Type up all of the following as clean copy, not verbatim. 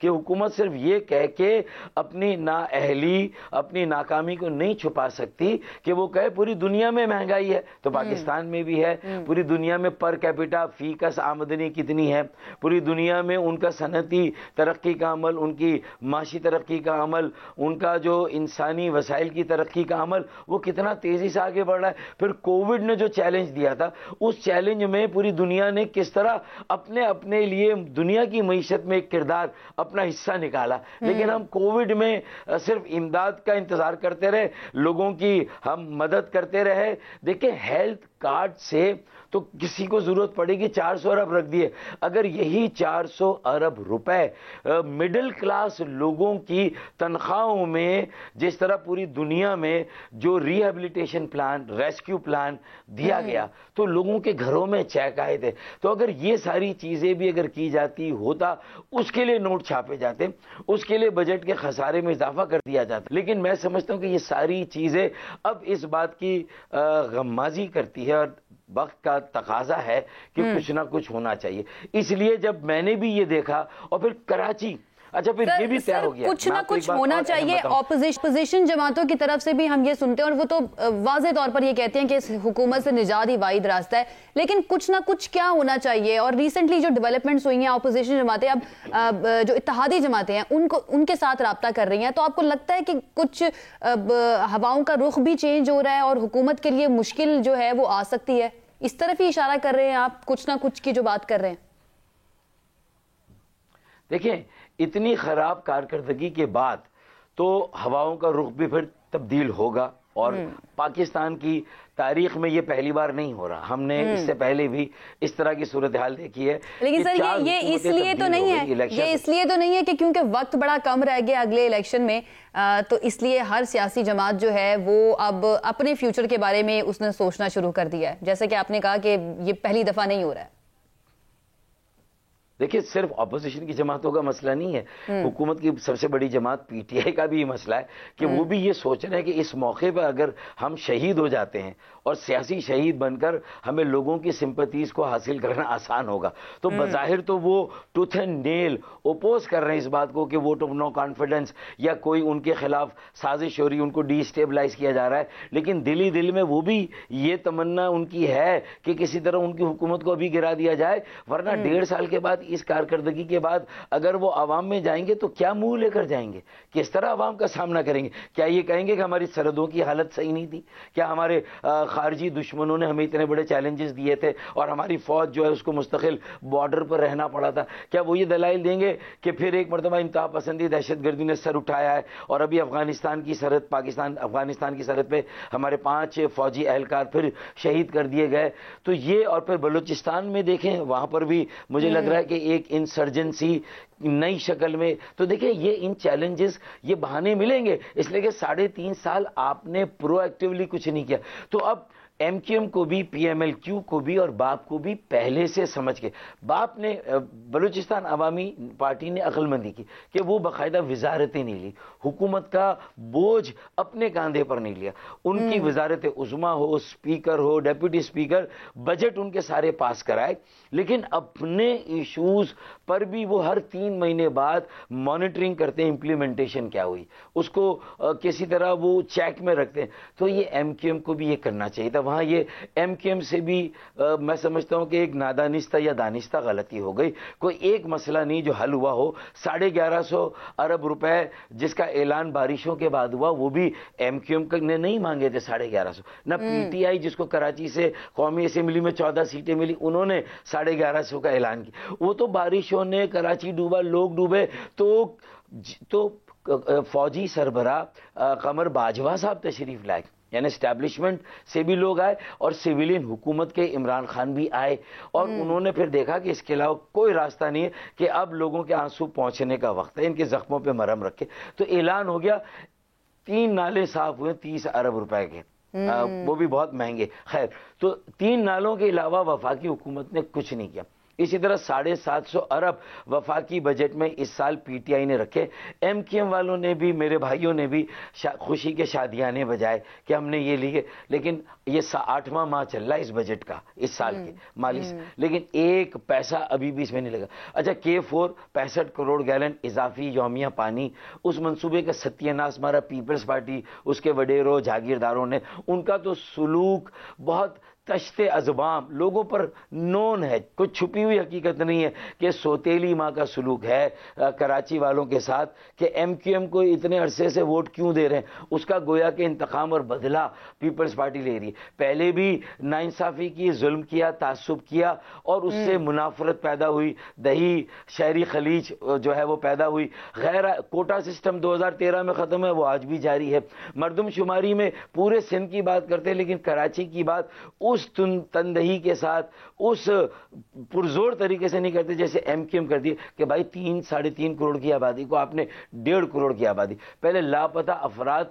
کہ حکومت صرف یہ کہہ کے اپنی نااہلی، اپنی ناکامی کو نہیں چھپا سکتی کہ وہ کہے پوری دنیا میں مہنگائی ہے، تو پاکستان میں بھی ہے، پوری دنیا میں پر کیپٹا فی کس آمدنی کتنی ہے، پوری دنیا میں ان کا صنعتی ترقی کا عمل، ان کی معاشی ترقی کا عمل، ان کا جو انسانی وسائل کی ترقی کا عمل وہ کتنا تیزی سے آگے بڑھ رہا ہے۔ پھر کووڈ نے جو چیلنج دیا تھا، اس چیلنج میں پوری دنیا نے کس طرح اپنے لیے دنیا کی معیشت میں ایک کردار، اپنا حصہ نکالا، لیکن ہم کووڈ میں صرف امداد کا انتظار کرتے رہے، لوگوں کی ہم مدد کرتے رہے۔ دیکھیں ہیلتھ کارڈ سے تو کسی کو ضرورت پڑے گی 400 ارب رکھ دیے، اگر یہی 400 ارب روپے مڈل کلاس لوگوں کی تنخواہوں میں، جس طرح پوری دنیا میں جو ری ہیبلیٹیشن پلان، ریسکیو پلان دیا گیا تو لوگوں کے گھروں میں چیک آئے تھے، تو اگر یہ ساری چیزیں بھی اگر کی جاتی ہوتا، اس کے لیے نوٹ چھاپے جاتے، اس کے لیے بجٹ کے خسارے میں اضافہ کر دیا جاتا، لیکن میں سمجھتا ہوں کہ یہ ساری چیزیں اب اس بات کی غمازی کرتی ہے اور وقت کا تقاضا ہے کہ کچھ نہ کچھ ہونا چاہیے۔ اس لیے جب میں نے بھی یہ دیکھا، اور پھر کراچی، اچھا پھر یہ بھی طے ہو گیا کچھ نہ کچھ ہونا چاہیے، اپوزیشن جماعتوں کی طرف سے بھی ہم یہ سنتے ہیں، اور وہ تو واضح طور پر یہ کہتے ہیں کہ اس حکومت سے نجات ہی واحد راستہ ہے، لیکن کچھ نہ کچھ کیا ہونا چاہیے؟ اور ریسنٹلی جو ڈیولپمنٹس ہوئی ہیں، اپوزیشن جماعتیں اب جو اتحادی جماعتیں ہیں ان کے ساتھ رابطہ کر رہی ہیں، تو آپ کو لگتا ہے کہ کچھ ہواؤں کا رخ بھی چینج ہو رہا ہے اور حکومت کے لیے مشکل جو ہے وہ آ سکتی ہے؟ اس طرف ہی اشارہ کر رہے ہیں آپ، کچھ نہ کچھ کی جو بات کر رہے ہیں؟ دیکھیں اتنی خراب کارکردگی کے بعد تو ہواؤں کا رخ بھی پھر تبدیل ہوگا، اور پاکستان کی تاریخ میں یہ پہلی بار نہیں ہو رہا، ہم نے اس سے پہلے بھی اس طرح کی صورتحال دیکھی ہے۔ لیکن سر یہ اس لیے تو نہیں ہے، یہ اس لیے تو نہیں ہے کہ کیونکہ وقت بڑا کم رہ گیا اگلے الیکشن میں، تو اس لیے ہر سیاسی جماعت جو ہے وہ اب اپنے فیوچر کے بارے میں اس نے سوچنا شروع کر دیا ہے، جیسے کہ آپ نے کہا کہ یہ پہلی دفعہ نہیں ہو رہا ہے۔ دیکھیں صرف اپوزیشن کی جماعتوں کا مسئلہ نہیں ہے، حکومت کی سب سے بڑی جماعت پی ٹی آئی کا بھی یہ مسئلہ ہے کہ وہ بھی یہ سوچ رہے ہیں کہ اس موقع پر اگر ہم شہید ہو جاتے ہیں اور سیاسی شہید بن کر ہمیں لوگوں کی سمپتیز کو حاصل کرنا آسان ہوگا، تو بظاہر تو وہ ٹوتھ اینڈ نیل اوپوز کر رہے ہیں اس بات کو کہ ووٹ آف نو کانفیڈنس یا کوئی ان کے خلاف سازش ہو رہی، ان کو ڈی اسٹیبلائز کیا جا رہا ہے، لیکن دل میں وہ بھی یہ تمنا ان کی ہے کہ کسی طرح ان کی حکومت کو ابھی گرا دیا جائے، ورنہ 1.5 سال کے بعد اس کارکردگی کے بعد اگر وہ عوام میں جائیں گے تو کیا منہ لے کر جائیں گے؟ کس طرح عوام کا سامنا کریں گے؟ کیا یہ کہیں گے کہ ہماری سرحدوں کی حالت صحیح نہیں تھی؟ کیا ہمارے خارجی دشمنوں نے ہمیں اتنے بڑے چیلنجز دیے تھے اور ہماری فوج جو ہے اس کو مستقل بارڈر پر رہنا پڑا تھا؟ کیا وہ یہ دلائل دیں گے کہ پھر ایک مرتبہ انتہا پسندی دہشت گردی نے سر اٹھایا ہے اور ابھی افغانستان کی سرحد، افغانستان کی سرحد پہ ہمارے 5 فوجی اہلکار پھر شہید کر دیے گئے؟ تو یہ، اور پھر بلوچستان میں دیکھیں وہاں پر بھی مجھے لگ رہا ہے کہ ایک انسرجنسی نئی شکل میں، تو دیکھیں یہ ان چیلنجز، یہ بہانے ملیں گے، اس لیے کہ 3.5 سال آپ نے پرو ایکٹیولی کچھ نہیں کیا، تو اب ایم کیو ایم کو بھی، پی ایم ایل کیو کو بھی اور باپ کو بھی پہلے سے سمجھ کے، باپ نے، بلوچستان عوامی پارٹی نے عقل مندی کی کہ وہ باقاعدہ وزارتیں نہیں لی، حکومت کا بوجھ اپنے کاندھے پر نہیں لیا، ان کی وزارت عظمیٰ ہو، اسپیکر ہو، ڈیپوٹی اسپیکر، بجٹ ان کے سارے پاس کرائے، لیکن اپنے ایشوز پر بھی وہ ہر 3 مہینے بعد مانیٹرنگ کرتے ہیں امپلیمنٹیشن کیا ہوئی، اس کو کسی طرح وہ چیک میں رکھتے ہیں۔ تو یہ ایم کیو ایم کو بھی یہ کرنا چاہیے تھا، وہاں یہ ایم کیو ایم سے بھی میں سمجھتا ہوں کہ ایک نادانستہ یا دانستہ غلطی ہو گئی، کوئی ایک مسئلہ نہیں جو حل ہوا ہو۔ 1150 ارب روپے جس کا اعلان بارشوں کے بعد ہوا، وہ بھی ایم کیو ایم نے نہیں مانگے تھے 1150، نہ پی ٹی آئی جس کو کراچی سے قومی اسمبلی میں 14 سیٹیں ملی، انہوں نے 1150 کا اعلان کیا، وہ تو بارشوں نے کراچی ڈوبا، لوگ ڈوبے، تو فوجی سربراہ قمر باجوہ صاحب تشریف لائے، یعنی اسٹیبلشمنٹ سے بھی لوگ آئے اور سویلین حکومت کے عمران خان بھی آئے، اور انہوں نے پھر دیکھا کہ اس کے علاوہ کوئی راستہ نہیں ہے کہ اب لوگوں کے آنسو پہنچنے کا وقت ہے، ان کے زخموں پہ مرہم رکھے، تو اعلان ہو گیا، 3 نالے صاف ہوئے 30 ارب روپے کے، وہ بھی بہت مہنگے، خیر، تو 3 نالوں کے علاوہ وفاقی حکومت نے کچھ نہیں کیا۔ اسی طرح 750 ارب وفاقی بجٹ میں اس سال پی ٹی آئی نے رکھے. ایم کیو ایم والوں نے بھی, میرے بھائیوں نے بھی خوشی کے شادیانے بجائے کہ ہم نے یہ لیے, لیکن یہ 8واں ماہ چل رہا ہے اس بجٹ کا, اس سال کے مالی سے, لیکن ایک پیسہ ابھی بھی اس میں نہیں لگا. اچھا K4 65 کروڑ گیلن اضافی یومیہ پانی, اس منصوبے کا ستیہ ناش ہمارا پیپلز پارٹی, اس کے وڈیروں جاگیرداروں نے, ان کا تو سلوک بہت تشت ازبام لوگوں پر نون ہے, کوئی چھپی ہوئی حقیقت نہیں ہے کہ سوتیلی ماں کا سلوک ہے کراچی والوں کے ساتھ کہ ایم کیو ایم کو اتنے عرصے سے ووٹ کیوں دے رہے ہیں. اس کا گویا کہ انتقام اور بدلہ پیپلز پارٹی لے رہی ہے. پہلے بھی ناانصافی کی, ظلم کیا, تعصب کیا, اور اس سے منافرت پیدا ہوئی, دہی شہری خلیج جو ہے وہ پیدا ہوئی. غیر کوٹا سسٹم 2013 میں ختم ہے, وہ آج بھی جاری ہے. مردم شماری میں پورے سندھ کی بات کرتے ہیں, لیکن کراچی کی بات اس تندہی کے ساتھ, اس پرزور طریقے سے نہیں کرتے جیسے ایم کیو ایم کرتی ہے کہ بھائی 3-3.5 کروڑ کی آبادی کو آپ نے 1.5 کروڑ کی آبادی. پہلے لاپتہ افراد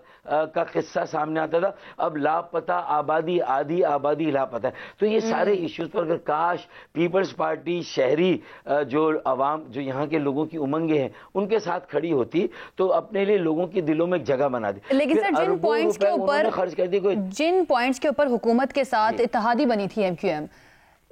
کا قصہ سامنے آتا تھا, اب لاپتہ آبادی, آدھی آبادی لاپتہ ہے. تو یہ سارے ایشوز پر اگر کاش پیپلز پارٹی شہری جو عوام, جو یہاں کے لوگوں کی امنگیں ہیں, ان کے ساتھ کھڑی ہوتی تو اپنے لیے لوگوں کے دلوں میں ایک جگہ بنا دی. لیکن سر جن پوائنٹس کے اوپر خرچ کر دی, جن پوائنٹس کے اوپر حکومت کے ساتھ اتحادی بنی تھی ایم کیو ایم,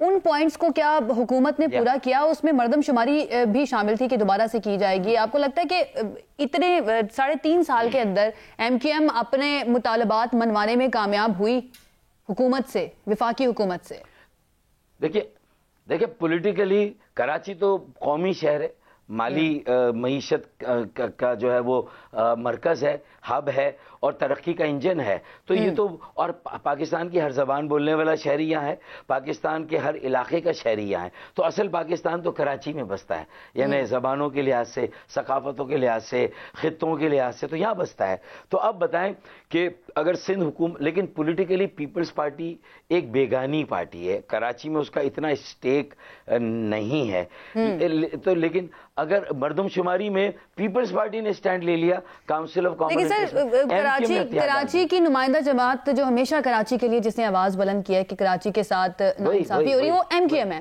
ان پوائنٹس کو کیا حکومت نے پورا کیا؟ اس میں مردم شماری بھی شامل تھی کہ دوبارہ سے کی جائے گی. آپ کو لگتا ہے کہ اتنے 3.5 سال کے اندر ایم کیو ایم اپنے مطالبات منوانے میں کامیاب ہوئی حکومت سے, وفاقی حکومت سے؟ دیکھیں پولیٹیکلی کراچی تو قومی شہر ہے, مالی معیشت کا جو ہے وہ مرکز ہے, ہب ہے, اور ترقی کا انجن ہے. تو یہ تو, اور پاکستان کی ہر زبان بولنے والا شہری یہاں ہے, پاکستان کے ہر علاقے کا شہری یہاں ہے. تو اصل پاکستان تو کراچی میں بستا ہے, یعنی زبانوں کے لحاظ سے, ثقافتوں کے لحاظ سے, خطوں کے لحاظ سے تو یہاں بستا ہے. تو اب بتائیں کہ اگر سندھ حکومت, لیکن پولیٹیکلی پیپلز پارٹی ایک بیگانی پارٹی ہے, کراچی میں اس کا اتنا اسٹیک نہیں ہے. تو لیکن اگر مردم شماری میں پیپلز پارٹی نے سٹینڈ لے لیا, کاؤنسل آف کامن کراچی کی نمائندہ جماعت جو ہمیشہ کراچی کے لیے جس نے آواز بلند کیا ہے کہ کراچی کے ساتھ ناانصافی ہو رہی ہے, وہ ایم کیو ایم ہے.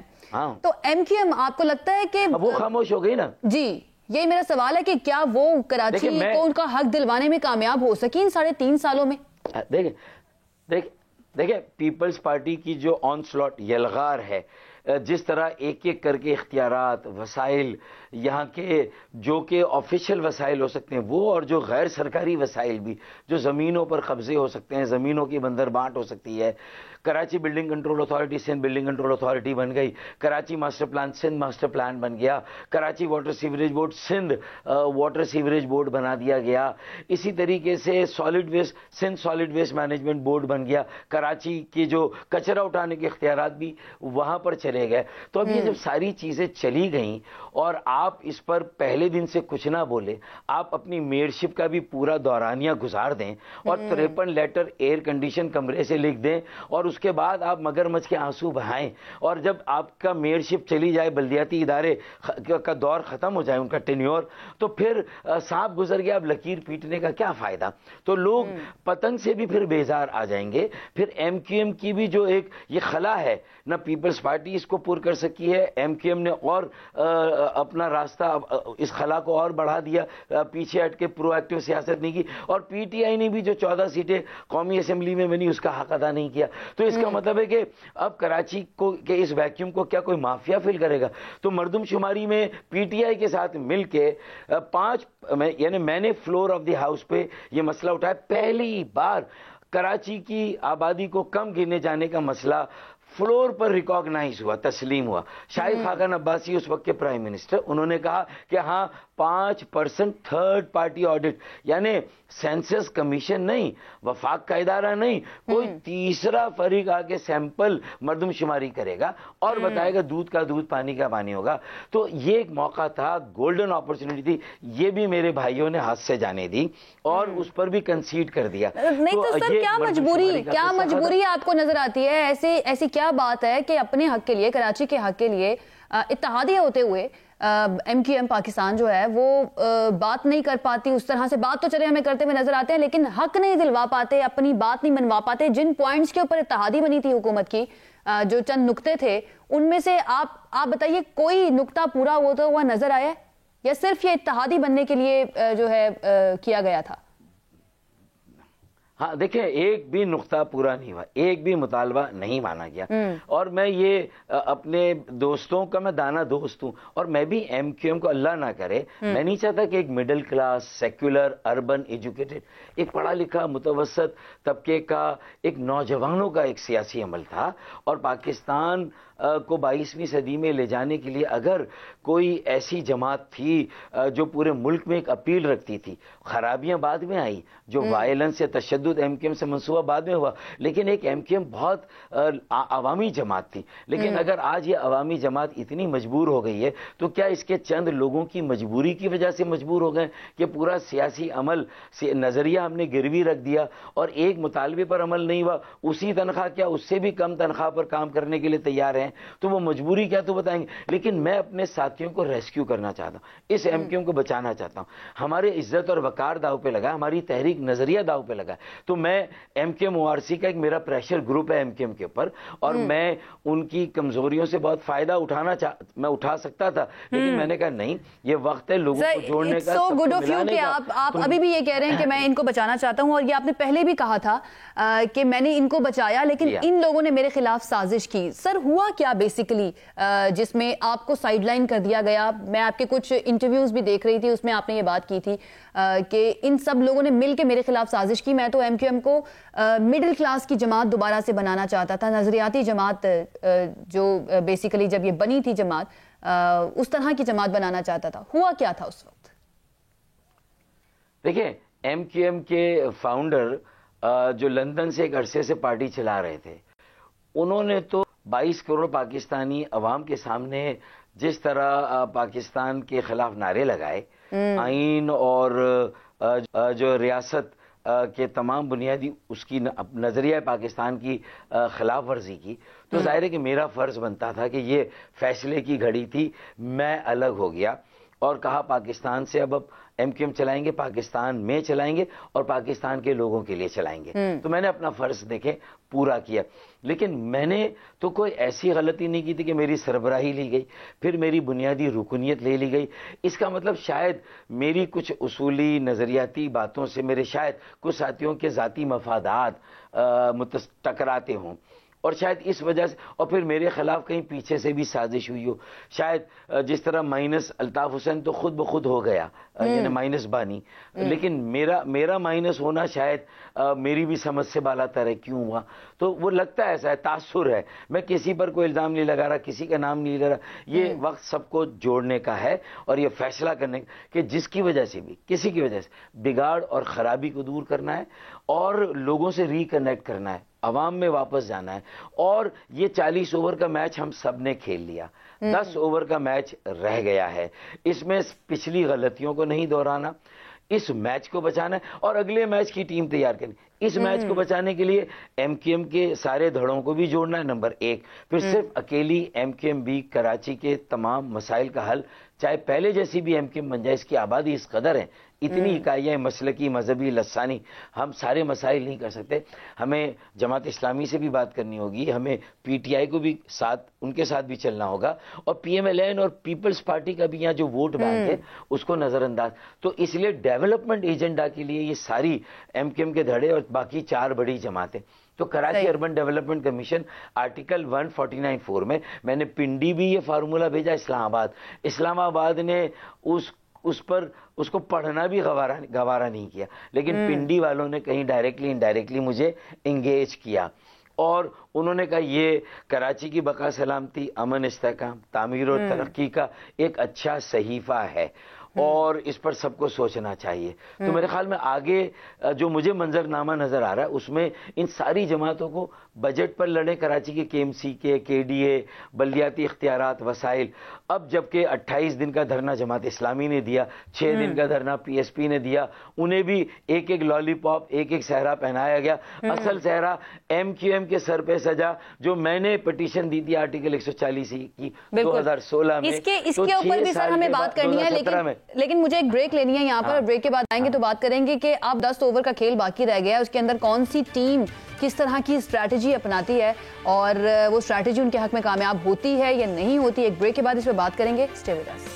تو ایم کیو ایم آپ کو لگتا ہے کہ وہ خاموش ہو گئی نا؟ جی, یہی میرا سوال ہے کہ کیا وہ کراچی کو ان کا حق دلوانے میں کامیاب ہو سکی ان 3.5 سالوں میں؟ دیکھیں پیپلز پارٹی کی جو آن سلاٹ یلغار ہے, جس طرح ایک ایک کر کے اختیارات, وسائل یہاں کے جو کہ آفیشیل وسائل ہو سکتے ہیں وہ, اور جو غیر سرکاری وسائل بھی, جو زمینوں پر قبضے ہو سکتے ہیں, زمینوں کی بندر بانٹ ہو سکتی ہے. Karachi building control authority Sindh building control authority بن گئی, Karachi master plan Sindh master plan بن گیا, Karachi water sewerage board Sindh water sewerage board بنا دیا گیا. اسی طریقے سے solid waste Sindh solid waste management board بن گیا. کراچی کی جو کچرا اٹھانے کے اختیارات بھی وہاں پر چلے گئے. تو اب یہ جب ساری چیزیں چلی گئیں اور آپ اس پر پہلے دن سے کچھ نہ بولے, آپ اپنی میئرشپ کا بھی پورا دورانیہ گزار دیں اور 53 لیٹر ایئر کنڈیشن کمرے سے لکھ دیں, اور اس کے بعد آپ مگرمچھ کے آنسو بہائیں, اور جب آپ کا میئرشپ چلی جائے, بلدیاتی ادارے کا دور ختم ہو جائے, ان کا ٹینیور, تو پھر سانپ گزر گیا, اب لکیر پیٹنے کا کیا فائدہ؟ تو لوگ پتنگ سے بھی پھر بیزار آ جائیں گے. پھر ایم کیو ایم کی بھی جو ایک یہ خلا ہے, نہ پیپلز پارٹی اس کو پور کر سکی ہے, ایم کیو ایم نے اور اپنا راستہ اس خلا کو اور بڑھا دیا, پیچھے ہٹ کے پرو ایکٹیو سیاست نہیں کی, اور پی ٹی آئی نے بھی جو 14 سیٹیں قومی اسمبلی میں بنی اس کا حق ادا نہیں کیا. تو اس کا مطلب ہے کہ اب کراچی کو کہ اس ویکیوم کو کیا کوئی مافیا فل کرے گا؟ تو مردم شماری میں پی ٹی آئی کے ساتھ مل کے 5 یعنی میں نے فلور آف دی ہاؤس پہ یہ مسئلہ اٹھایا, پہلی بار کراچی کی آبادی کو کم گرنے جانے کا مسئلہ فلور پر ریکاگنائز ہوا, تسلیم ہوا. شاہد خاقان عباسی اس وقت کے پرائم منسٹر, انہوں نے کہا کہ ہاں 5% تھرڈ پارٹی آڈٹ, یعنی سینسس کمیشن نہیں, وفاق کا ادارہ نہیں, کوئی تیسرا فریق آ کے سیمپل مردم شماری کرے گا اور بتائے گا دودھ کا دودھ پانی کا پانی ہوگا. تو یہ ایک موقع تھا, گولڈن اپرچونٹی تھی, یہ بھی میرے بھائیوں نے ہاتھ سے جانے دی اور اس پر بھی کنسیڈ کر دیا. نہیں تو سر کیا مجبوری آپ کو نظر آتی ہے؟ ایسی کیا بات ہے کہ اپنے حق کے لیے, کراچی کے حق کے لیے اتحادی ہوتے ہوئے ایم کیو ایم پاکستان جو ہے وہ بات نہیں کر پاتی اس طرح سے. بات تو چلے ہمیں کرتے ہوئے نظر آتے ہیں لیکن حق نہیں دلوا پاتے, اپنی بات نہیں منوا پاتے. جن پوائنٹس کے اوپر اتحادی بنی تھی حکومت کی, جو چند نقطے تھے, ان میں سے آپ بتائیے کوئی نقطہ پورا ہوتا ہوا نظر آیا یا صرف یہ اتحادی بننے کے لیے جو ہے کیا گیا تھا؟ ہاں دیکھیں, ایک بھی نقطہ پورا نہیں ہوا, ایک بھی مطالبہ نہیں مانا گیا. اور میں یہ اپنے دوستوں کا میں دانا دوست ہوں, اور میں بھی ایم کیو ایم کو اللہ نہ کرے, میں نہیں چاہتا کہ ایک middle class secular urban educated ایک پڑھا لکھا متوسط طبقے کا ایک نوجوانوں کا ایک سیاسی عمل تھا. اور پاکستان کو 22ویں صدی میں لے جانے کے لیے اگر کوئی ایسی جماعت تھی جو پورے ملک میں ایک اپیل رکھتی تھی, خرابیاں بعد میں آئی, جو وائلنس یا تشدد ایم کیو ایم سے منصوبہ بعد میں ہوا, لیکن ایک ایم کیو ایم بہت عوامی جماعت تھی. لیکن اگر آج یہ عوامی جماعت اتنی مجبور ہو گئی ہے تو کیا اس کے چند لوگوں کی مجبوری کی وجہ سے مجبور ہو گئے کہ پورا سیاسی عمل نظریہ ہم نے گروی رکھ دیا اور ایک مطالبے پر عمل نہیں ہوا, اسی تنخواہ کیا اس سے بھی کم تنخواہ پر کام کرنے کے لیے تیار ہیں, تو وہ مجبوری کیا تو بتائیں گے. لیکن میں اپنے ساتھیوں کو ریسکیو کرنا چاہتا ہوں, اس ایم کیو ایم کو بچانا چاہتا ہوں. ہمارے عزت اور وقار داؤ پہ لگا, ہماری تحریک نظریہ داؤ پہ لگا. تو میں M Q M O R C کا ایک میرا پریشر گروپ ہے ایم کیو ایم کے اوپر, اور میں ان کی کمزوریوں سے بہت فائدہ میں اٹھا سکتا تھا, لیکن میں نے کہا نہیں, یہ وقت ہے لوگوں کو جوڑنے کا, سو گڈ آف یو کہ آپ ابھی بھی یہ کہہ رہے ہیں کہ میں ان کو بچانا چاہتا ہوں. اور یہ آپ نے پہلے بھی کہا تھا کہ میں نے ان کو بچایا لیکن ان لوگوں نے میرے خلاف سازش کی. سر ہوا کیا بیسیکلی جس میں آپ کو سائیڈ لائن کر دیا گیا؟ میں آپ کے کچھ انٹرویوز بھی دیکھ رہی تھی, اس میں آپ نے یہ بات کی تھی کہ ان سب لوگوں نے مل کے میرے خلاف سازش کی. میں تو ایم کیو ایم کو مڈل کلاس کی جماعت دوبارہ سے بنانا چاہتا تھا, نظریاتی جماعت جو بیسیکلی جب یہ بنی تھی جماعت اس طرح کی جماعت بنانا چاہتا تھا. ہوا کیا تھا اس وقت؟ دیکھیں, ایم کیو ایم کے فاؤنڈر جو لندن سے ایک عرصے سے پارٹی چلا رہے تھے, انہوں نے تو 22 کروڑ پاکستانی عوام کے سامنے جس طرح پاکستان کے خلاف نعرے لگائے, آئین اور جو ریاست کے تمام بنیادی اس کی نظریہ پاکستان کی خلاف ورزی کی, تو ظاہر ہے کہ میرا فرض بنتا تھا کہ یہ فیصلے کی گھڑی تھی. میں الگ ہو گیا اور کہا پاکستان سے اب ایم کیو ایم چلائیں گے, پاکستان میں چلائیں گے اور پاکستان کے لوگوں کے لیے چلائیں گے. تو میں نے اپنا فرض دیکھیں پورا کیا, لیکن میں نے تو کوئی ایسی غلطی نہیں کی تھی کہ میری سربراہی لی گئی, پھر میری بنیادی رکنیت لے لی گئی. اس کا مطلب شاید میری کچھ اصولی نظریاتی باتوں سے میرے شاید کچھ ساتھیوں کے ذاتی مفادات ٹکراتے ہوں, اور شاید اس وجہ سے, اور پھر میرے خلاف کہیں پیچھے سے بھی سازش ہوئی ہو. شاید جس طرح مائنس الطاف حسین تو خود بخود ہو گیا, یعنی مائنس بانی, لیکن میرا مائنس ہونا شاید میری بھی سمجھ سے بالا تر ہے. کیوں ہوا؟ تو وہ لگتا ہے ایسا ہے, تاثر ہے. میں کسی پر کوئی الزام نہیں لگا رہا, کسی کا نام نہیں لے رہا. یہ وقت سب کو جوڑنے کا ہے اور یہ فیصلہ کرنے کا کہ جس کی وجہ سے بھی کسی کی وجہ سے بگاڑ اور خرابی کو دور کرنا ہے اور لوگوں سے ریکنیکٹ کرنا ہے, عوام میں واپس جانا ہے. اور یہ 40 اوور کا میچ ہم سب نے کھیل لیا, 10 اوور کا میچ رہ گیا ہے. اس میں پچھلی غلطیوں کو نہیں دہرانا, اس میچ کو بچانا ہے اور اگلے میچ کی ٹیم تیار کرنی. اس میچ کو بچانے کے لیے ایم کیو ایم کے سارے دھڑوں کو بھی جوڑنا ہے, نمبر 1. پھر صرف اکیلی ایم کیو ایم بھی کراچی کے تمام مسائل کا حل, چاہے پہلے جیسی بھی ایم کیو ایم بن جائے, اس کی آبادی اس قدر ہے, اتنی اکائیاں مسلکی, مذہبی, لسانی, ہم سارے مسائل نہیں کر سکتے. ہمیں جماعت اسلامی سے بھی بات کرنی ہوگی, ہمیں پی ٹی آئی کو بھی ساتھ, ان کے ساتھ بھی چلنا ہوگا, اور پی ایم ایل این اور پیپلز پارٹی کا بھی یہاں جو ووٹ بینک ہے اس کو نظر انداز. تو اس لیے ڈیولپمنٹ ایجنڈا کے لیے یہ ساری ایم کیو ایم کے دھڑے اور باقی 4 بڑی جماعتیں. تو Karachi urban development commission article 149(4) میں نے پنڈی بھی یہ فارمولہ بھیجا, اسلام آباد نے اس کو پڑھنا بھی گوارا نہیں کیا, لیکن پنڈی والوں نے کہیں ڈائریکٹلی انڈائریکٹلی مجھے انگیج کیا اور انہوں نے کہا یہ کراچی کی بقا سلامتی, امن, استحکام, تعمیر اور ترقی کا ایک اچھا صحیفہ ہے. اور اس پر سب کو سوچنا چاہیے. تو میرے خیال میں آگے جو مجھے منظرنامہ نظر آ رہا ہے اس میں ان ساری جماعتوں کو بجٹ پر لڑیں, کراچی کے KMC کے, KDA, بلدیاتی اختیارات, وسائل. اب جبکہ 28 دن کا دھرنا جماعت اسلامی نے دیا, 6 دن کا دھرنا PSP نے دیا, انہیں بھی ایک ایک لالی پاپ, ایک ایک صحرا پہنایا گیا. اصل صحرا MQM کے سر پہ سجا, جو میں نے پٹیشن دی تھی آرٹیکل 140 کی 2016 میں. اس کے اوپر بھی سر ہمیں بات کرنی ہے, لیکن مجھے ایک بریک لینی ہے یہاں پر, اور بریک کے بعد آئیں گے تو بات کریں گے کہ اب 10 اوور کا کھیل باقی رہ گیا ہے, اس کے اندر کون سی ٹیم کس طرح کی اسٹریٹجی اپناتی ہے اور وہ اسٹریٹجی ان کے حق میں کامیاب ہوتی ہے یا نہیں ہوتی. ایک بریک کے بعد اس پہ بات کریں گے. Stay with us.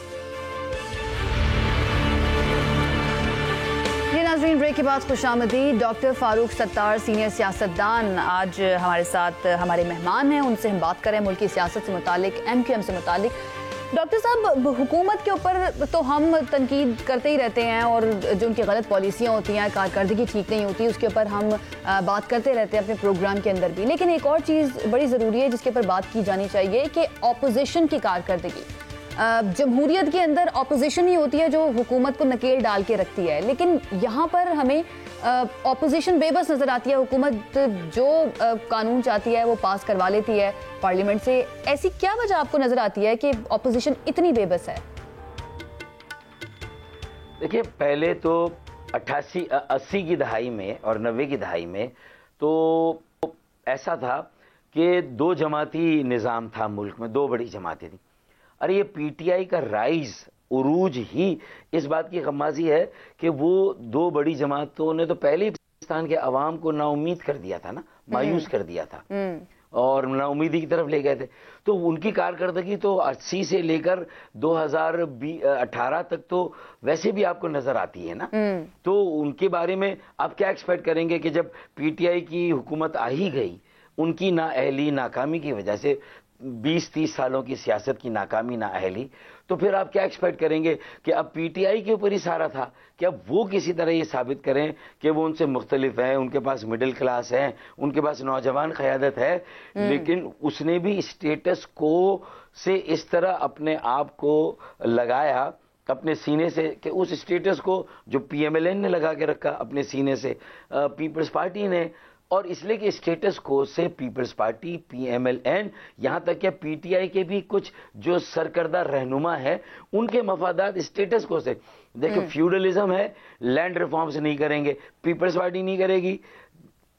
ناظرین, بریک کے بعد خوش آمدید. ڈاکٹر فاروق ستار, سینئر سیاستدان, آج ہمارے ساتھ ہمارے مہمان ہیں. ان سے ہم بات کریں ملکی سیاست سے متعلق, MQM سے متعلق. ڈاکٹر صاحب, حکومت کے اوپر تو ہم تنقید کرتے ہی رہتے ہیں, اور جو ان کی غلط پالیسیاں ہوتی ہیں, کارکردگی ٹھیک نہیں ہوتی, اس کے اوپر ہم بات کرتے رہتے ہیں اپنے پروگرام کے اندر بھی. لیکن ایک اور چیز بڑی ضروری ہے جس کے اوپر بات کی جانی چاہیے کہ اپوزیشن کی کارکردگی. جمہوریت کے اندر اپوزیشن ہی ہوتی ہے جو حکومت کو نکیل ڈال کے رکھتی ہے, لیکن یہاں پر ہمیں اپوزیشن بے بس نظر آتی ہے. حکومت جو قانون چاہتی ہے وہ پاس کروا لیتی ہے پارلیمنٹ سے. ایسی کیا وجہ آپ کو نظر آتی ہے کہ اپوزیشن اتنی بے بس ہے؟ دیکھیے, پہلے تو 80 کی دہائی میں اور 90 کی دہائی میں تو ایسا تھا کہ 2 جماعتی نظام تھا ملک میں, 2 بڑی جماعتیں تھیں. ارے یہ PTI کا رائز, عروج ہی اس بات کی غمازی ہے کہ وہ 2 بڑی جماعتوں نے تو پہلے ہی پاکستان کے عوام کو نا امید کر دیا تھا نا, مایوس کر دیا تھا اور نا امیدی کی طرف لے گئے تھے. تو ان کی کارکردگی تو 80 سے لے کر 2018 تک تو ویسے بھی آپ کو نظر آتی ہے نا. تو ان کے بارے میں آپ کیا ایکسپیکٹ کریں گے کہ جب PTI کی حکومت آ ہی گئی, ان کی نااہلی, ناکامی کی وجہ سے 20-30 سالوں کی سیاست کی ناکامی, نااہلی, تو پھر آپ کیا ایکسپیکٹ کریں گے کہ اب PTI کے اوپر ہی سارا تھا کہ اب وہ کسی طرح یہ ثابت کریں کہ وہ ان سے مختلف ہیں, ان کے پاس مڈل کلاس ہیں, ان کے پاس نوجوان قیادت ہے. لیکن اس نے بھی اسٹیٹس کو سے اس طرح اپنے آپ کو لگایا اپنے سینے سے کہ اس اسٹیٹس کو جو PMLN نے لگا کے رکھا اپنے سینے سے, پیپلز پارٹی نے, اور اس لیے کہ اسٹیٹس کو سے پیپلز پارٹی, PMLN, یہاں تک کہ PTI کے بھی کچھ جو سرکردہ رہنما ہے ان کے مفادات اسٹیٹس کو سے. دیکھیں, فیوڈلزم ہے, لینڈ ریفارمز نہیں کریں گے, پیپلز پارٹی نہیں کرے گی,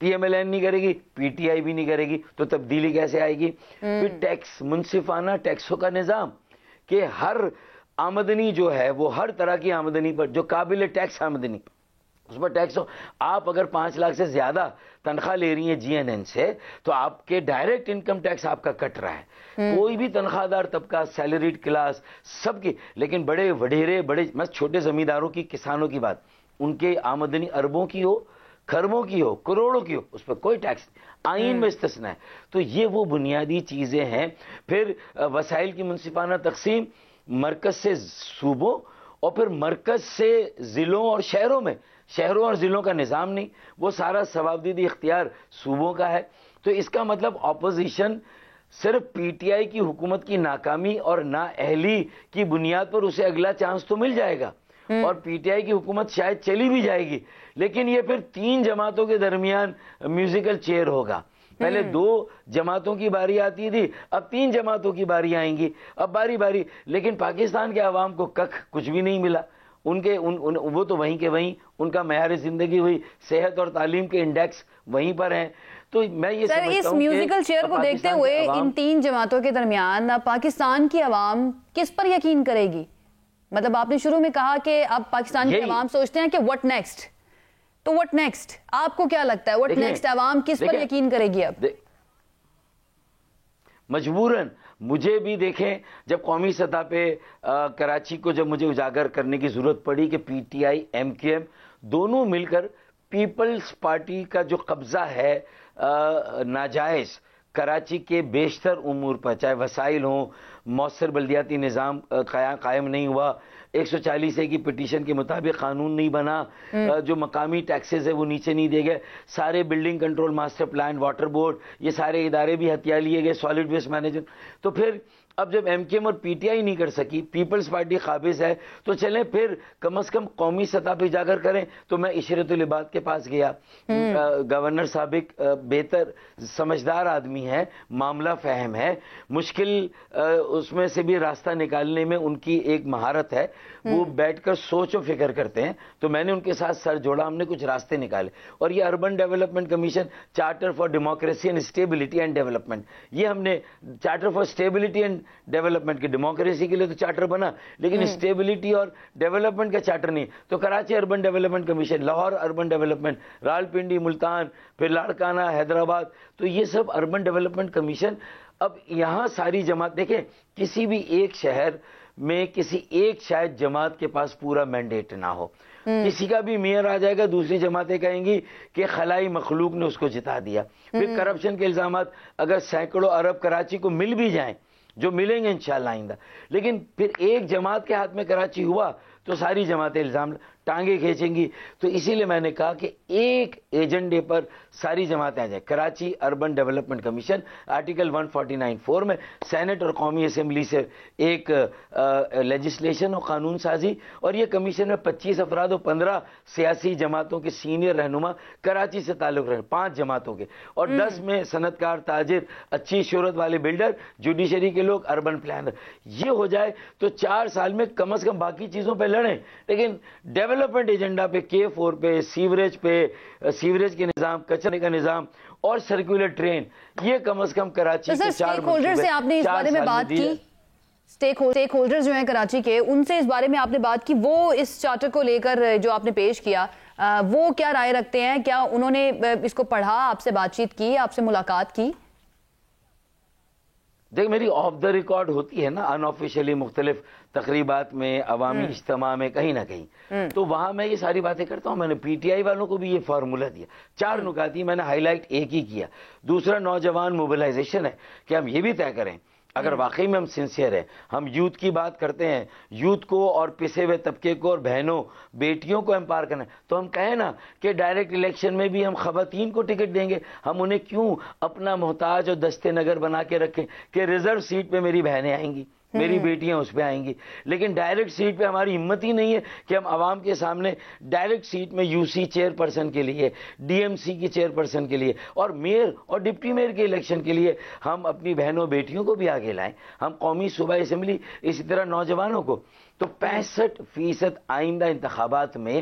PMLN نہیں کرے گی, PTI بھی نہیں کرے گی, تو تبدیلی کیسے آئے گی؟ پھر ٹیکس, منصفانہ ٹیکسوں کا نظام کہ ہر آمدنی جو ہے وہ ہر طرح کی آمدنی پر جو قابل ٹیکس آمدنی اس پر ٹیکس ہو. آپ اگر 5 لاکھ سے زیادہ تنخواہ لے رہی ہیں GNN سے تو آپ کے ڈائریکٹ انکم ٹیکس آپ کا کٹ رہا ہے. کوئی بھی تنخواہ دار طبقہ, سیلریڈ کلاس, سب کی, لیکن بڑے وڈیرے, بڑے چھوٹے زمینداروں کی, کسانوں کی بات, ان کے آمدنی اربوں کی ہو, کھربوں کی ہو, کروڑوں کی ہو, اس پر کوئی ٹیکس آئین میں استثنا ہے. تو یہ وہ بنیادی چیزیں ہیں. پھر وسائل کی منصفانہ تقسیم, مرکز سے صوبوں اور پھر مرکز سے ضلعوں اور شہروں میں, شہروں اور ضلعوں کا نظام نہیں, وہ سارا ثوابدیدی اختیار صوبوں کا ہے. تو اس کا مطلب اپوزیشن صرف PTI کی حکومت کی ناکامی اور نااہلی کی بنیاد پر اسے اگلا چانس تو مل جائے گا, اور PTI کی حکومت شاید چلی بھی جائے گی, لیکن یہ پھر 3 جماعتوں کے درمیان میوزیکل چیئر ہوگا. پہلے 2 جماعتوں کی باری آتی تھی, اب 3 جماعتوں کی باری آئیں گی, اب باری باری. لیکن پاکستان کے عوام کو کچھ بھی نہیں ملا. وہ تو وہیں کے وہیں, ان کا معیار زندگی ہوئی, صحت اور تعلیم کے انڈیکس وہیں پر ہیں. تو میں یہ سمجھتا ہوں کہ اس میوزیکل چیئر کو دیکھتے ہوئے ان 3 جماعتوں کے درمیان پاکستان کی عوام کس پر یقین کرے گی؟ مطلب آپ نے شروع میں کہا کہ اب پاکستان کی عوام سوچتے ہیں کہ وٹ نیکسٹ, تو وٹ نیکسٹ آپ کو کیا لگتا ہے, وٹ نیکسٹ عوام کس پر یقین کرے گی اب؟ مجبوراً مجھے بھی دیکھیں, جب قومی سطح پہ کراچی کو جب مجھے اجاگر کرنے کی ضرورت پڑی کہ PTI MQM دونوں مل کر پیپلز پارٹی کا جو قبضہ ہے ناجائز کراچی کے بیشتر امور پر, چاہے وسائل ہوں, مؤثر بلدیاتی نظام قائم نہیں ہوا, 140A کی پٹیشن کے مطابق قانون نہیں بنا, جو مقامی ٹیکسز ہے وہ نیچے نہیں دے گئے, سارے building control, master plan, water board, یہ سارے ادارے بھی ہتھیا لیے گئے, سالڈ ویسٹ مینجمنٹ. تو پھر اب جب ایم کیو ایم اور پی ٹی آئی نہیں کر سکی, پیپلز پارٹی قابض ہے, تو چلیں پھر کم از کم قومی سطح پہ جا کر کریں. تو میں عشرت العباد کے پاس گیا, گورنر سابق بہتر سمجھدار آدمی ہے, معاملہ فہم ہے, مشکل اس میں سے بھی راستہ نکالنے میں ان کی ایک مہارت ہے, وہ بیٹھ کر سوچ و فکر کرتے ہیں. تو میں نے ان کے ساتھ سر جوڑا, ہم نے کچھ راستے نکالے, اور یہ urban development commission, charter for democracy and stability and development, یہ ہم نے charter for stability and development کی, ڈیموکریسی کے لیے تو چارٹر بنا, لیکن اسٹیبلٹی اور ڈیولپمنٹ کا چارٹر نہیں. تو Karachi urban development commission, Lahore urban development, Rawalpindi, Multan, پھر لاڑکانہ, حیدرآباد, تو یہ سب اربن ڈیولپمنٹ کمیشن. اب یہاں ساری جماعت دیکھیں, کسی بھی ایک شہر میں کسی ایک شاید جماعت کے پاس پورا مینڈیٹ نہ ہو, کسی کا بھی میئر آ جائے گا, دوسری جماعتیں کہیں گی کہ خلائی مخلوق نے اس کو جتا دیا. پھر کرپشن کے الزامات اگر سینکڑوں ارب کراچی کو مل بھی جائیں, جو ملیں گے انشاءاللہ آئندہ, لیکن پھر ایک جماعت کے ہاتھ میں کراچی ہوا تو ساری جماعتیں الزام ٹانگیں کھینچیں گی. تو اسی لیے میں نے کہا کہ ایک ایجنڈے پر ساری جماعتیں آ جائیں. Karachi urban development commission article 149(4) میں سینٹ اور قومی اسمبلی سے ایک لیجسلیشن اور قانون سازی, اور یہ کمیشن میں 25 افراد اور 15 سیاسی جماعتوں کے سینئر رہنما کراچی سے تعلق رکھتے, 5 جماعتوں کے, اور 10 میں صنعت کار, تاجر, اچھی شہرت والے بلڈر, جوڈیشری کے لوگ, اربن پلانر. یہ ہو جائے تو 4 سال میں کم از کم باقی چیزوں پہ لڑیں, لیکن ڈیولپمنٹ ایجنڈا پہ, K4 پہ, سیوریج پہ, سیوریج کے نظام, کچرے کا نظام اور سرکولر ٹرین, یہ کم از کم کراچی کے 4 اسٹیک ہولڈر سے آپ نے اس بارے میں بات کی, اسٹیک ہولڈر جو ہیں کراچی کے, ان سے اس بارے میں آپ نے بات کی, وہ اس چارٹر کو لے کر جو آپ نے پیش کیا, وہ کیا رائے رکھتے ہیں؟ کیا انہوں نے اس کو پڑھا, آپ سے بات چیت کی, آپ سے ملاقات کی؟ دیکھ, میری آف دا ریکارڈ ہوتی ہے نا ان آفیشلی مختلف تقریبات میں, عوامی اجتماع میں, کہیں نہ کہیں, تو وہاں میں یہ ساری باتیں کرتا ہوں. میں نے پی ٹی آئی والوں کو بھی یہ فارمولہ دیا, 4 نکات میں نے ہائی لائٹ ایک ہی کیا. دوسرا نوجوان موبلائزیشن ہے, کہ ہم یہ بھی طے کریں اگر واقعی میں ہم سنسیئر ہیں, ہم یوتھ کی بات کرتے ہیں, یوتھ کو اور پسے ہوئے طبقے کو اور بہنوں بیٹیوں کو امپاور کرنا ہے, تو ہم کہیں نا کہ ڈائریکٹ الیکشن میں بھی ہم خواتین کو ٹکٹ دیں گے. ہم انہیں کیوں اپنا محتاج اور دستے نگر بنا کے رکھیں کہ ریزرو سیٹ پہ میری بہنیں آئیں گی, میری بیٹیاں اس پہ آئیں گی, لیکن ڈائریکٹ سیٹ پہ ہماری ہمت ہی نہیں ہے کہ ہم عوام کے سامنے ڈائریکٹ سیٹ میں یو سی چیئر پرسن کے لیے, ڈی ایم سی کی چیئر پرسن کے لیے اور میئر اور ڈپٹی میئر کے الیکشن کے لیے ہم اپنی بہنوں بیٹیوں کو بھی آگے لائیں, ہم قومی صوبائی اسمبلی, اسی طرح نوجوانوں کو. تو 65% آئندہ انتخابات میں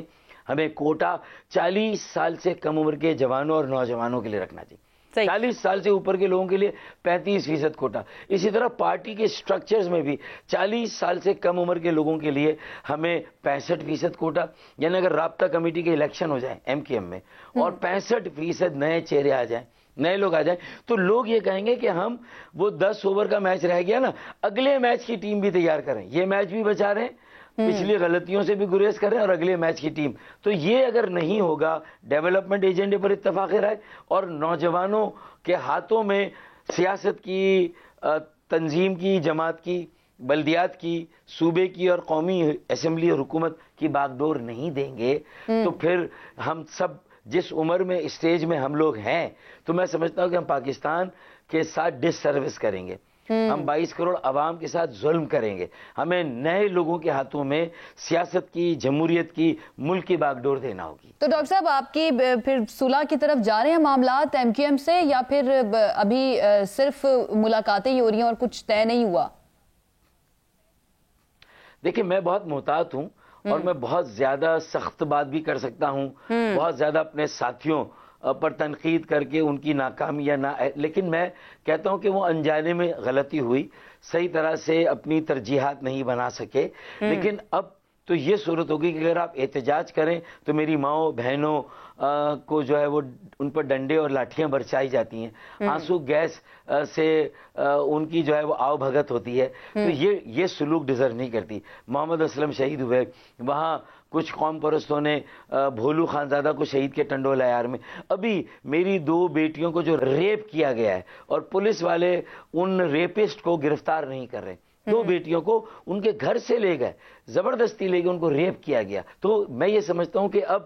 ہمیں کوٹا 40 سال سے کم عمر کے جوانوں اور نوجوانوں کے لیے رکھنا چاہیے. 40 سال سے اوپر کے لوگوں کے لیے 35% کوٹا. اسی طرح پارٹی کے سٹرکچرز میں بھی 40 سال سے کم عمر کے لوگوں کے لیے ہمیں 65% کوٹا. یعنی اگر رابطہ کمیٹی کے الیکشن ہو جائیں ایم کیو ایم میں اور 65% نئے چہرے آ جائیں, نئے لوگ آ جائیں, تو لوگ یہ کہیں گے کہ ہم وہ 10 اوور کا میچ رہ گیا نا, اگلے میچ کی ٹیم بھی تیار کریں, یہ میچ بھی بچا رہے ہیں, پچھلی غلطیوں سے بھی گریز کریں اور اگلے میچ کی ٹیم. تو یہ اگر نہیں ہوگا, ڈیولپمنٹ ایجنڈے پر اتفاق رائے اور نوجوانوں کے ہاتھوں میں سیاست کی, تنظیم کی, جماعت کی, بلدیات کی, صوبے کی اور قومی اسمبلی اور حکومت کی باغ ڈور نہیں دیں گے, تو پھر ہم سب جس عمر میں اسٹیج میں ہم لوگ ہیں, تو میں سمجھتا ہوں کہ ہم پاکستان کے ساتھ ڈس سروس کریں گے, ہم 22 کروڑ عوام کے ساتھ ظلم کریں گے. ہمیں نئے لوگوں کے ہاتھوں میں سیاست کی, جمہوریت کی, ملک کی باغ ڈور دینا ہوگی. تو ڈاکٹر صاحب, آپ کی پھر صلح کی طرف جا رہے ہیں معاملات ایم کیو ایم سے, یا پھر ابھی صرف ملاقاتیں ہی ہو رہی ہیں اور کچھ طے نہیں ہوا؟ دیکھیں, میں بہت محتاط ہوں اور میں بہت زیادہ سخت بات بھی کر سکتا ہوں, بہت زیادہ اپنے ساتھیوں پر تنقید کر کے ان کی ناکامی یا لیکن میں کہتا ہوں کہ وہ انجانے میں غلطی ہوئی, صحیح طرح سے اپنی ترجیحات نہیں بنا سکے. لیکن اب تو یہ صورت ہوگی کہ اگر آپ احتجاج کریں تو میری ماؤں بہنوں کو جو ہے وہ ان پر ڈنڈے اور لاٹھیاں برچائی جاتی ہیں, آنسو گیس سے ان کی جو ہے وہ آؤ بھگت ہوتی ہے. تو یہ سلوک ڈیزرو نہیں کرتی. محمد اسلم شہید ہوئے, وہاں کچھ قوم پرستوں نے بھولو خانزادہ کو شہید کے ٹنڈول عیار میں. ابھی میری 2 بیٹیوں کو جو ریپ کیا گیا ہے اور پولیس والے ان ریپسٹ کو گرفتار نہیں کر رہے, 2 بیٹیوں کو ان کے گھر سے لے گئے, زبردستی لے گئے, ان کو ریپ کیا گیا. تو میں یہ سمجھتا ہوں کہ اب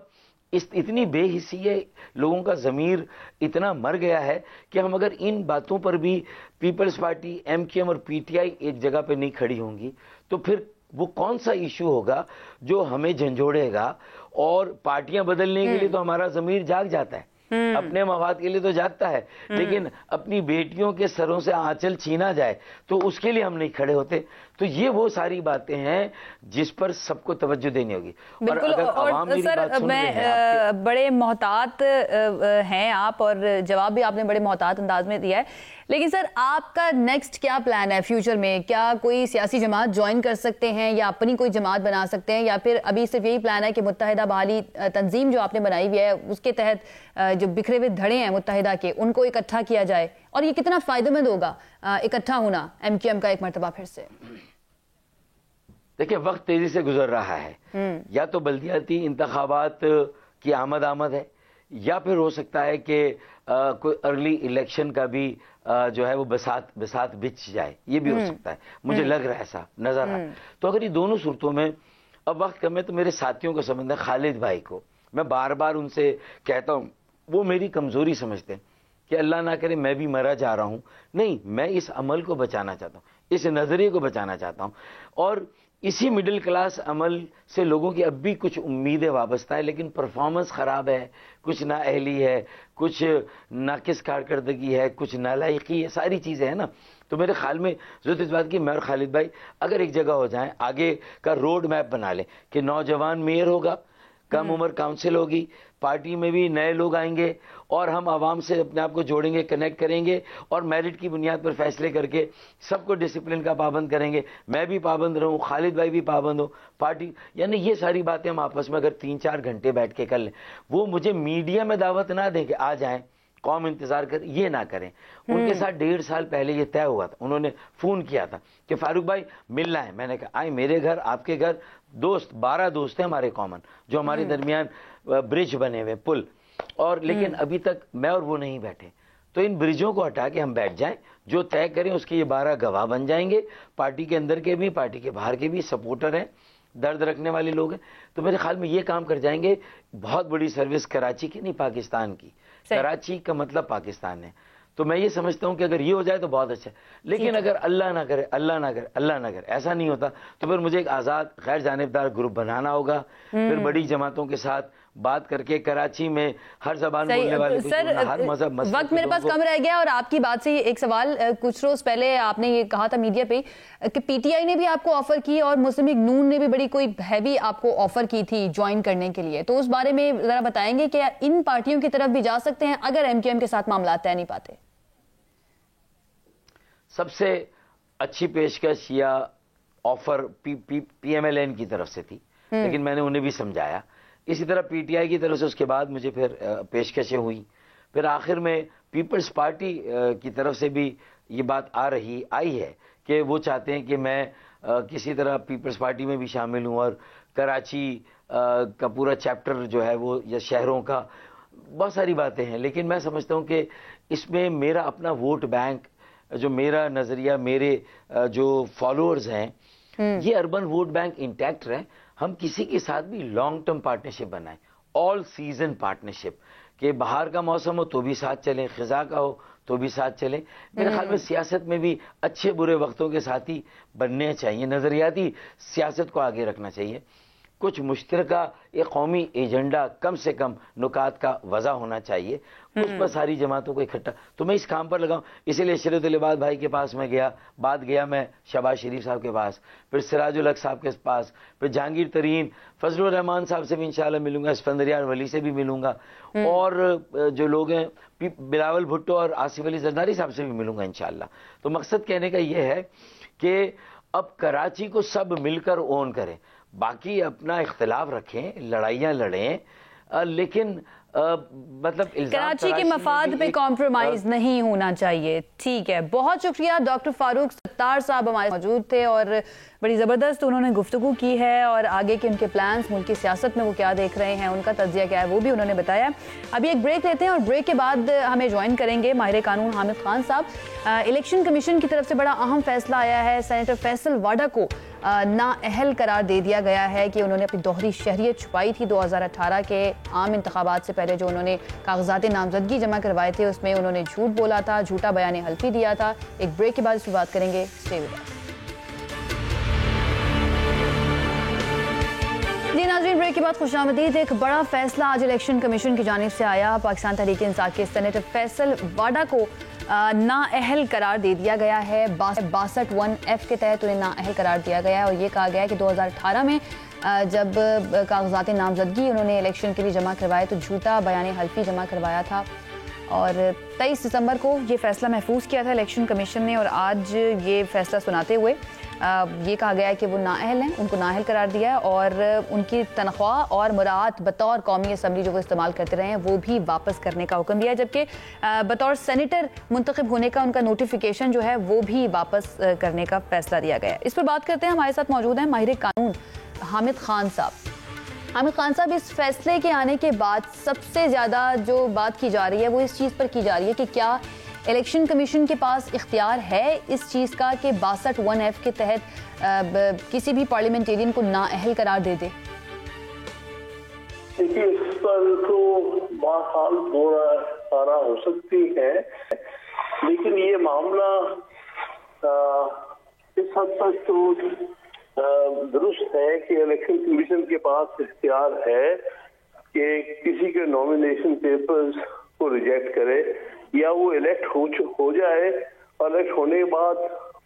اتنی بے حسی ہے, لوگوں کا ضمیر اتنا مر گیا ہے کہ ہم اگر ان باتوں پر بھی Peoples Party, M Q M اور پی ٹی آئی ایک جگہ پہ نہیں کھڑی ہوں گی تو پھر وہ کون سا ایشو ہوگا جو ہمیں جھنجھوڑے گا. اور پارٹیاں بدلنے کے لیے تو ہمارا ضمیر جاگ جاتا ہے, اپنے مفاد کے لیے تو جاگتا ہے, لیکن اپنی بیٹیوں کے سروں سے آنچل چھینا جائے تو اس کے لیے ہم نہیں کھڑے ہوتے. تو یہ وہ ساری باتیں ہیں جس پر سب کو توجہ دینی ہوگی. بالکل. اور سر میں بڑے محتاط ہیں آپ, اور جواب بھی آپ نے بڑے محتاط انداز میں دیا ہے, لیکن سر آپ کا نیکسٹ کیا پلان ہے فیوچر میں؟ کیا کوئی سیاسی جماعت جوائن کر سکتے ہیں یا اپنی کوئی جماعت بنا سکتے ہیں, یا پھر ابھی صرف یہی پلان ہے کہ متحدہ بحالی تنظیم جو آپ نے بنائی ہوئی ہے اس کے تحت جو بکھرے ہوئے دھڑے ہیں متحدہ کے ان کو اکٹھا کیا جائے؟ اور یہ کتنا فائدہ مند ہوگا اکٹھا ہونا ایم کیو ایم کا ایک مرتبہ پھر سے؟ دیکھیں وقت تیزی سے گزر رہا ہے, یا تو بلدیاتی انتخابات کی آمد ہے, یا پھر ہو سکتا ہے کہ کوئی ارلی الیکشن کا بھی جو ہے وہ بساط بچ جائے, یہ بھی ہو سکتا ہے. مجھے لگ رہا ہے, ایسا نظر آ. تو اگر یہ دونوں صورتوں میں اب وقت کم ہے تو میرے ساتھیوں کو سمجھنا, خالد بھائی کو میں بار بار ان سے کہتا ہوں, وہ میری کمزوری سمجھتے ہیں کہ اللہ نہ کرے میں بھی مرا جا رہا ہوں. نہیں, میں اس عمل کو بچانا چاہتا ہوں, اس نظریے کو بچانا چاہتا ہوں, اور اسی مڈل کلاس عمل سے لوگوں کی اب بھی کچھ امیدیں وابستہ ہیں, لیکن پرفارمنس خراب ہے, کچھ نااہلی ہے, کچھ ناقص کارکردگی ہے, کچھ نالائقی ہے, ساری چیزیں ہیں نا. تو میرے خیال میں ضرورت اس بات کی میں اور خالد بھائی اگر ایک جگہ ہو جائیں, آگے کا روڈ میپ بنا لیں کہ نوجوان میئر ہوگا, کم عمر کاؤنسل ہوگی, پارٹی میں بھی نئے لوگ آئیں گے, اور ہم عوام سے اپنے آپ کو جوڑیں گے, کنیکٹ کریں گے, اور میرٹ کی بنیاد پر فیصلے کر کے سب کو ڈسپلن کا پابند کریں گے. میں بھی پابند رہوں, خالد بھائی بھی پابند ہو, پارٹی, یعنی یہ ساری باتیں ہم آپس میں اگر 3-4 گھنٹے بیٹھ کے کر لیں. وہ مجھے میڈیا میں دعوت نہ دیں کہ آ جائیں, قوم انتظار کر, یہ نہ کریں. ان کے ساتھ 1.5 سال پہلے یہ طے ہوا تھا, انہوں نے فون کیا تھا کہ فاروق بھائی ملنا ہے. میں نے کہا آئیں میرے گھر, آپ کے گھر, دوست 12 دوست ہیں ہمارے کامن, جو ہمارے درمیان برج بنے ہوئے, پل, اور لیکن ابھی تک میں اور وہ نہیں بیٹھے. تو ان برجوں کو ہٹا کے ہم بیٹھ جائیں, جو طے کریں اس کے یہ 12 گواہ بن جائیں گے, پارٹی کے اندر کے بھی, پارٹی کے باہر کے بھی سپورٹر ہیں, درد رکھنے والے لوگ ہیں. تو میرے خیال میں یہ کام کر جائیں گے. بہت بڑی سروس کراچی کی نہیں, پاکستان کی. کراچی کا مطلب پاکستان ہے. تو میں یہ سمجھتا ہوں کہ اگر یہ ہو جائے تو بہت اچھا ہے, لیکن اگر اللہ نہ کرے, اللہ نہ کرے, اللہ نہ کرے, ایسا نہیں ہوتا تو پھر مجھے ایک آزاد غیر جانبدار گروپ بنانا ہوگا, پھر بڑی جماعتوں کے ساتھ بات کر کے کراچی میں ہر زبان بولنے والے, ہر مذہب. وقت میرے پاس کم رہ گیا, اور آپ کی بات سے ایک سوال, کچھ روز پہلے آپ نے یہ کہا تھا میڈیا پہ کہ پی ٹی آئی نے بھی آپ کو آفر کی اور مسلم لیگ نون نے بھی بڑی کوئی ہیوی آپ کو آفر کی تھی جوائن کرنے کے لیے, تو اس بارے میں ذرا بتائیں گے کہ ان پارٹیوں کی طرف بھی جا سکتے ہیں اگر ایم کیو ایم کے ساتھ معاملات طے نہیں پاتے؟ سب سے اچھی پیشکش یا offer P M L N کی طرف سے تھی, لیکن میں نے انہیں بھی سمجھایا. اسی طرح پی ٹی آئی کی طرف سے اس کے بعد مجھے پھر پیشکشیں ہوئیں. پھر آخر میں پیپلز پارٹی کی طرف سے بھی یہ بات آئی ہے کہ وہ چاہتے ہیں کہ میں کسی طرح پیپلز پارٹی میں بھی شامل ہوں, اور کراچی کا پورا چیپٹر جو ہے وہ, یا شہروں کا, بہت ساری باتیں ہیں. لیکن میں سمجھتا ہوں کہ اس میں میرا اپنا ووٹ بینک, جو میرا نظریہ, میرے جو فالوورز ہیں, یہ اربن ووٹ بینک انٹیکٹ رہے. ہم کسی کے ساتھ بھی لانگ ٹرم پارٹنرشپ بنائیں, آل سیزن پارٹنرشپ, کہ باہر کا موسم ہو تو بھی ساتھ چلیں, خزاں کا ہو تو بھی ساتھ چلیں. میرے خیال میں سیاست میں بھی اچھے برے وقتوں کے ساتھی بننے چاہیے, نظریاتی سیاست کو آگے رکھنا چاہیے. کچھ مشترکہ ایک قومی ایجنڈا, کم سے کم نکات کا وضع ہونا چاہیے, اس پر ساری جماعتوں کو اکٹھا. تو میں اس کام پر لگاؤں, اسی لیے شریعت العباد بھائی کے پاس میں گیا, بعد گیا میں شہباز شریف صاحب کے پاس, پھر سراج الحق صاحب کے پاس, پھر جہانگیر ترین, فضل الرحمان صاحب سے بھی انشاءاللہ ملوں گا, اسفندریار ولی سے بھی ملوں گا, اور جو لوگ ہیں بلاول بھٹو اور آصف علی زرداری صاحب سے بھی ملوں گا انشاءاللہ. تو مقصد کہنے کا یہ ہے کہ اب کراچی کو سب مل کر اون کریں, باقی اپنا اختلاف رکھیں, لڑائیاں لڑیں, لیکن مطلب کراچی کے مفاد پہ کمپرومائز نہیں ہونا چاہیے. ٹھیک ہے, بہت شکریہ. ڈاکٹر فاروق ستار صاحب ہمارے موجود تھے, اور بڑی زبردست انہوں نے گفتگو کی ہے, اور آگے کے ان کے پلانز ملک کی سیاست میں وہ کیا دیکھ رہے ہیں, ان کا تجزیہ کیا ہے, وہ بھی انہوں نے بتایا. ابھی ایک بریک لیتے ہیں, اور بریک کے بعد ہمیں جوائن کریں گے ماہر قانون حامد خان صاحب. الیکشن کمیشن کی طرف سے بڑا اہم فیصلہ آیا ہے, سینیٹر فیصل واڈا کو نااہل قرار دے دیا گیا ہے کہ انہوں نے اپنی دوہری شہریت چھپائی تھی 2018 کے عام انتخابات سے پہلے جو انہوں نے کاغذات نامزدگی جمع کروائے تھے اس میں انہوں نے جھوٹ بولا تھا, جھوٹا بیان حلفی دیا تھا. ایک بریک کے بعد اس پہ بات کریں گے. اسٹے ود اس. جی ناظرین, بریک کے بعد خوش آمدید. ایک بڑا فیصلہ آج الیکشن کمیشن کی جانب سے آیا. پاکستان تحریک انصاف کے سینیٹر فیصل واڈا کو نااہل قرار دے دیا گیا ہے. 62(1)F کے تحت انہیں نااہل قرار دیا گیا ہے اور یہ کہا گیا ہے کہ 2018 میں جب کاغذات نامزدگی انہوں نے الیکشن کے لیے جمع کروائے تو جھوٹا بیان حلفی جمع کروایا تھا اور 23 دسمبر کو یہ فیصلہ محفوظ کیا تھا الیکشن کمیشن نے. اور آج یہ فیصلہ سناتے ہوئے یہ کہا گیا ہے کہ وہ نااہل ہیں, ان کو نااہل قرار دیا ہے اور ان کی تنخواہ اور مراعات بطور قومی اسمبلی جو وہ استعمال کرتے رہے ہیں وہ بھی واپس کرنے کا حکم دیا ہے, جبکہ بطور سینیٹر منتخب ہونے کا ان کا نوٹیفیکیشن جو ہے وہ بھی واپس کرنے کا فیصلہ دیا گیا ہے. اس پر بات کرتے ہیں. ہمارے ساتھ موجود ہیں ماہر قانون حامد خان صاحب. حامد خان صاحب, اس فیصلے کے آنے کے بعد سب سے زیادہ جو بات کی جا رہی ہے وہ اس چیز پر کی جا رہی ہے کہ کیا الیکشن کمیشن کے پاس اختیار ہے اس چیز کا کہ 62(1)F کے تحت کسی بھی پارلیمنٹیرین کو نااہل قرار دے دے؟ دیکھیے, اس پر تو بہرحال تھوڑا سارا ہو سکتی ہے, لیکن یہ معاملہ اس حد تک تو درست ہے کہ الیکشن کمیشن کے پاس اختیار ہے کہ کسی کے نامینیشن پیپرز کو ریجیکٹ کرے یا وہ الیکٹ ہو جائے اور الیکٹ ہونے کے بعد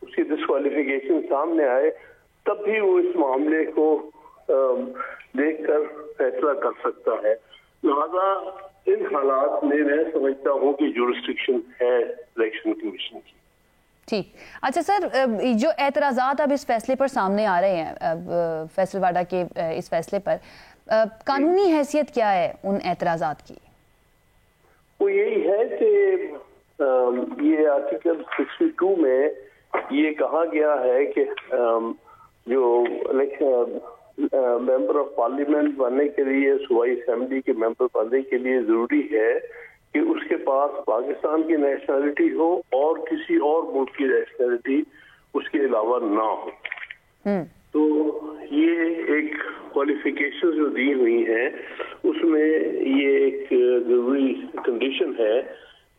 اس کی ڈسکوالیفیکیشن سامنے آئے تب بھی وہ اس معاملے کو دیکھ کر فیصلہ کر سکتا ہے. لہذا ان حالات میں سمجھتا ہوں کہ جورسڈکشن ہے الیکشن کمیشن کی. ٹھیک. اچھا سر, جو اعتراضات اب اس فیصلے پر سامنے آ رہے ہیں فیصل واڈا کے اس فیصلے پر, قانونی حیثیت کیا ہے ان اعتراضات کی؟ وہ یہی ہے کہ یہ آرٹیکل 62 میں یہ کہا گیا ہے کہ جو ممبر آف پارلیمنٹ بننے کے لیے, صوبائی اسمبلی کے ممبر بننے کے لیے ضروری ہے کہ اس کے پاس پاکستان کی نیشنلٹی ہو اور کسی اور ملک کی نیشنلٹی اس کے علاوہ نہ ہو. تو یہ ایک کوالیفیکیشن جو دی ہوئی ہیں اس میں یہ ایک ضروری کنڈیشن ہے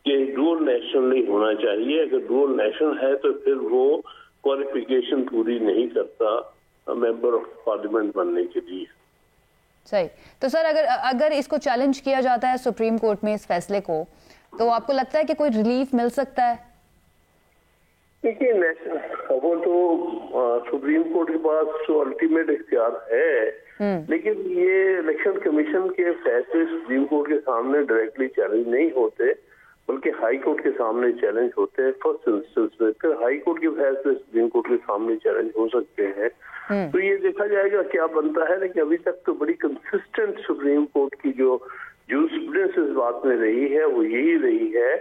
کہ ڈوئل نیشنل نہیں ہونا چاہیے. اگر ڈوئل نیشنل ہے تو پھر وہ کوالیفیکیشن پوری نہیں کرتا ممبر آف پارلیمنٹ بننے کے لیے. صحیح. تو سر اگر اس کو چیلنج کیا جاتا ہے سپریم کورٹ میں اس فیصلے کو, تو آپ کو لگتا ہے کہ کوئی ریلیف مل سکتا ہے؟ دیکھیے, وہ تو سپریم کورٹ کے پاس تو الٹیمیٹ اختیار ہے, لیکن یہ الیکشن کمیشن کے فیصلے سپریم کورٹ کے سامنے ڈائریکٹلی چیلنج نہیں ہوتے بلکہ ہائی کورٹ کے سامنے چیلنج ہوتے ہیں فرسٹ انسٹنس میں. پھر ہائی کورٹ کے فیصلے سپریم کورٹ کے سامنے چیلنج ہو سکتے ہیں. تو یہ دیکھا جائے گا کیا بنتا ہے, لیکن ابھی تک تو بڑی کنسسٹنٹ سپریم کورٹ کی جو جورسپروڈنس اس بات میں رہی ہے وہ یہی رہی ہے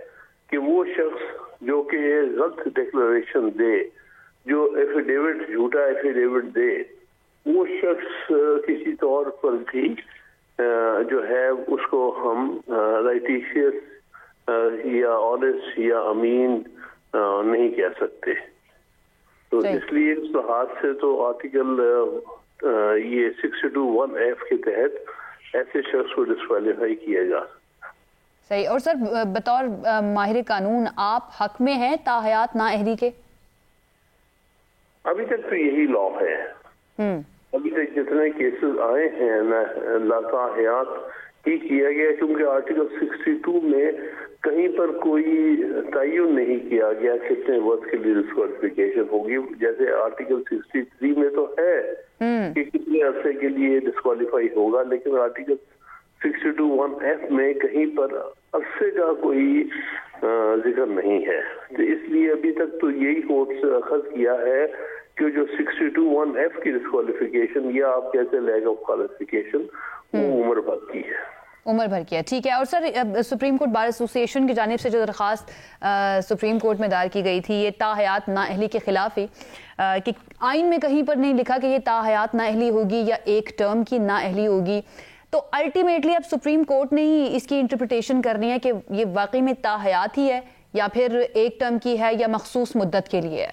کہ وہ شخص جو کہ غلط ڈکلریشن دے, جو ایفیڈیوٹ جھوٹا ایفیڈیوٹ دے, وہ شخص کسی طور پر بھی جو ہے اس کو ہم رائٹیشیس یا آنیسٹ یا امین نہیں کہہ سکتے. تو اس لیے اس لحاظ سے تو آرٹیکل یہ 62(1)F کے تحت ایسے شخص کو ڈسکوالیفائی کیا جا سکتا. صحیح. اور سر بطور ماہر قانون آپ حق میں ہیں تاحیات نااہلی کے؟ ابھی تک تو یہی لا ہے. ابھی تک جتنے کیسز آئے ہیں تاحیات ہی کیا گیا, کیونکہ آرٹیکل 62 میں کہیں پر کوئی تعین نہیں کیا گیا کتنے وقت کے لیے ڈسکوالیفیکیشن ہوگی. جیسے آرٹیکل 63 میں تو ہے کہ کتنے عرصے کے لیے ڈسکوالیفائی ہوگا, لیکن آرٹیکل 62(1)F میں کہیں پر عرصے کا کوئی ذکر نہیں ہے. تو اس لیے ابھی تک تو یہی کورٹ سے اخذ کیا ہے کہ جو 62(1)F کی ڈسکوالیفیکیشن یا آپ کہتے لیگ آف کوالیفیکیشن وہ عمر بھر کی ہے. عمر بھر کیا, ٹھیک ہے. اور سر سپریم کورٹ بار ایسوسی ایشن کی جانب سے جو درخواست سپریم کورٹ میں دائر کی گئی تھی یہ تاحیات نااہلی کے خلاف ہی, کہ آئین میں کہیں پر نہیں لکھا کہ یہ تاحیات نااہلی ہوگی یا ایک ٹرم کی نااہلی ہوگی, تو الٹیمیٹلی اب سپریم کورٹ نے ہی اس کی انٹرپریٹیشن کرنی ہے کہ یہ واقعی میں تاحیات ہی ہے یا پھر ایک ٹرم کی ہے یا مخصوص مدت کے لیے ہے.